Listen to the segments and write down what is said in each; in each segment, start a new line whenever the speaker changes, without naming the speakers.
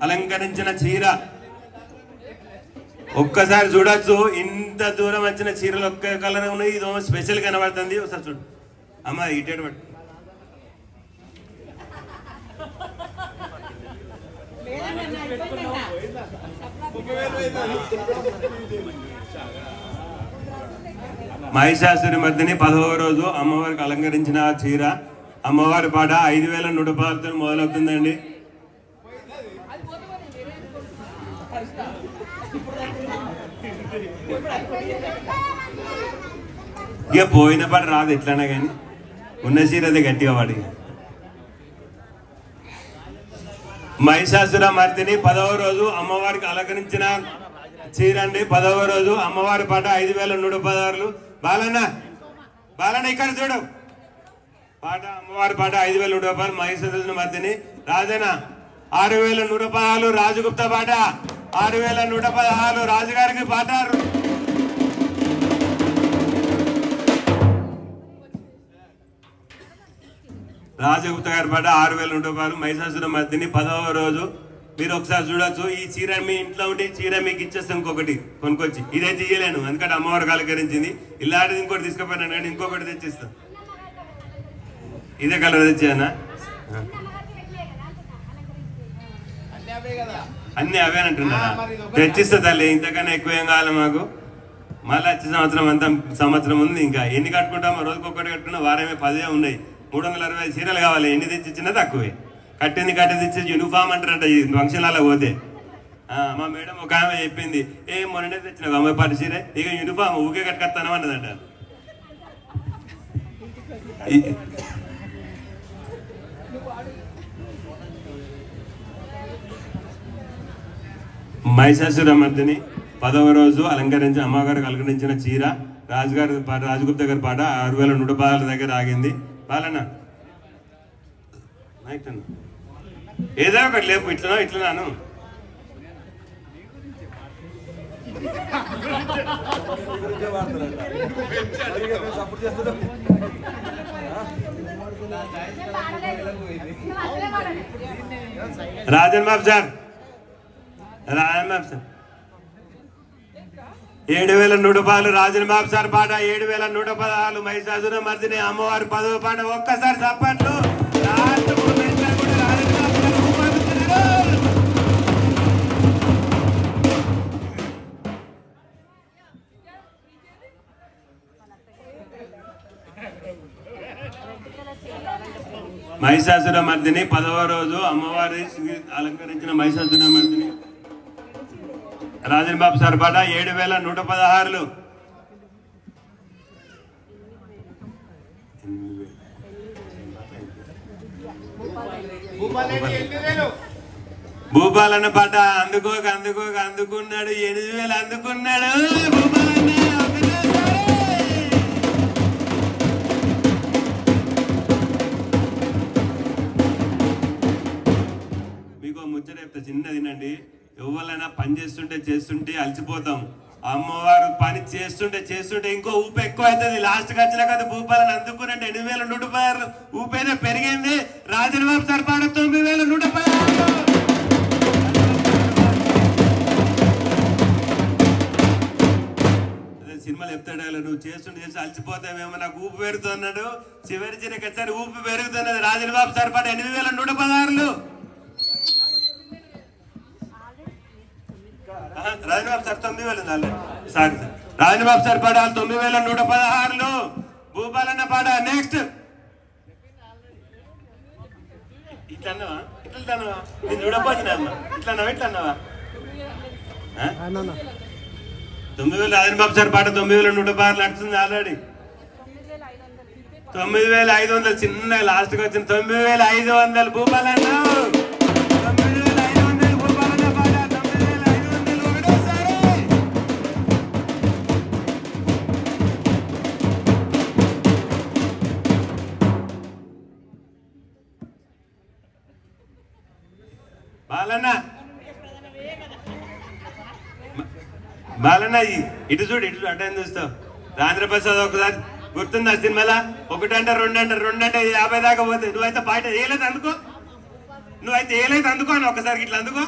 అలంకరించిన చీర ఒక్కసారి చూడొచ్చు. ఇంత దూరం వచ్చిన చీరలు ఒక్క కలర్ ఉన్నాయి. ఇదో స్పెషల్ కనబడుతుంది. ఒకసారి చూడు అమ్మ ఇటేడు పట్టు. మహిషాసురి మర్దిని 10వ రోజు అమ్మవారికి అలంకరించిన చీర అమ్మవారి పాట 5,100 మొదలవుతుందండి. ఇక పోయిన పాట రాదు ఎట్లన్నా కానీ ఉన్న చీర అదే గట్టిగా పాడి. మహిషాసుర మర్దిని 10వ రోజు అమ్మవారికి అలంకరించిన చీర అండి. 10వ రోజు అమ్మవారి పాట 5,116. బాలన్న ఇక్కడ చూడు పాట అమ్మవారి పాట 5,116 మహిషాసుర మర్దిని. రాజన 6,116 రాజగుప్త పాట 6,116 రాజుగారికి పాట. రాజగుప్త గారి పాట 6,116 మహిషాసుర మర్దిని 10వ రోజు. మీరు ఒకసారి చూడొచ్చు. ఈ చీర మీ ఇంట్లో ఉంటే చీర మీకు ఇచ్చేస్తాం ఇంకొకటి కొనుక్కొచ్చి. ఇదైతే ఇయ్యలేను ఎందుకంటే అమ్మవారికి అలంకరించింది. ఇలాంటిది ఇంకోటి తీసుకుపోయినాను కానీ ఇంకొకటి తెచ్చిస్తాం. ఇదే కలర్ తెచ్చానా? అన్ని అవేనంటున్నారా? తెచ్చిస్తా తల్లి. ఇంతకన్నా ఎక్కువ ఏం కావాలి మాకు. మళ్ళీ వచ్చే సంవత్సరం అంతా సంవత్సరం ఉంది. ఇంకా ఎన్ని కట్టుకుంటామో రోజుకొకటి కట్టుకున్నా వారమే 10 ఉన్నాయి. 360 చీరలు కావాలి. ఎన్ని తెచ్చిచ్చినా తక్కువే. కట్టింది తెచ్చి యూనిఫామ్ అంటారంట ఈ ఫంక్షన్లలో పోతే. మా మేడం ఒక ఆమె చెప్పింది, మొన్ననే తెచ్చిన అమ్మాయి పాటు చీర ఇక యూనిఫామ్ ఊకే కట్టుకొస్తాను అన్నదంట. మహిషాసుర మర్దిని 10వ రోజు అలంకరించి అమ్మగారికి అలంకరించిన చీర రాజుగారి పాట రాజగుప్త గారి పాట 6,116 దగ్గర ఆగింది. బాలన్న ఏదో ఒకటి లేపు. ఇట్లనాను రాజన్ బాబు సార్ 7,116 రాజన్ బాబు సార్ పాట 7,116 మహిషాసుర మర్దిని అమ్మవారి 10వ పాట. ఒక్కసారి చప్పట్లు. మహిషాసుర మర్దిని 10వ రోజు అమ్మవారి అలంకరించిన మహిషాసుర మర్దిని రాజన్ బాబు సార్ పాట 7,116. భూపాలన్న పాట అందుకున్నాడు 8,000 అందుకున్నాడు భూపాలన్న. మీకు ముచ్చట చెప్తా చిన్నదినండి. ఎవరైనా పని చేస్తుంటే అలసిపోతాం. అమ్మవారు పని చేస్తుంటే ఇంకో ఊపు ఎక్కువ అవుతుంది. లాస్ట్కి వచ్చిన కదా భూపాలను అందుకున్నట్టు 8,116 ఊపైనా పెరిగింది. రాజన్ బాబు సార్ పాట 9,116. సినిమాలు చెప్తాడు నువ్వు చేస్తుంటే అలసిపోతావేమో నాకు ఊపు పెరుగుతున్నాడు. చివరి చిరకసారి ఊపు పెరుగుతున్నది. రాజన్ బాబు సార్ పాట 8,116. Rajababu sir 9,000 sorry sir. Rajababu sir పాట 9,116. భూపాలన్న పాట నెక్స్ట్. ఇట్లన్నావా నేను చూడపోతున్నా ఇట్లన్నావా 9,000 రాజబాబు సార్ పాట 9,116 నడుస్తుంది ఆల్రెడీ. 9,500 చిన్న లాస్ట్కి వచ్చింది. 9,500 భూపాలన్న. బాలన్న ఇటు చూడు అంటే చూస్తావు. రాజేంద్ర ప్రసాద్ ఒకసారి గుర్తుందా సినిమాలా? 1 అంటే 2 అంటే 50 దాకా పోతే నువ్వైతే పాట వేయలేదు అందుకో అని ఒకసారి ఇట్లా అందుకో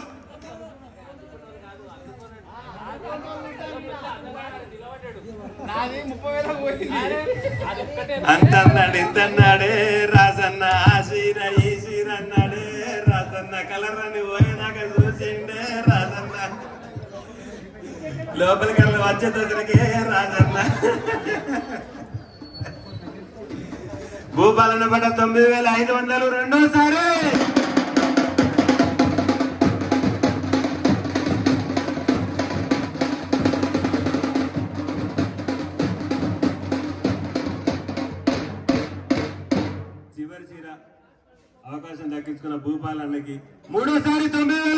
అంతన్నాడు ఇంతన్నాడే రాజన్న ఆ చీర ఈ చీర అన్నాడే రాజన్న కలర్ అని పోయినాక చూసిండే రాజన్న లోపలికి వెళ్ళి వచ్చేసరికి రాజన్న భూపాలన పడ్డ 9,500 రెండోసారి. చివరి చీర అవకాశం దక్కించుకున్న భూపాలన్నకి మూడోసారి 9,000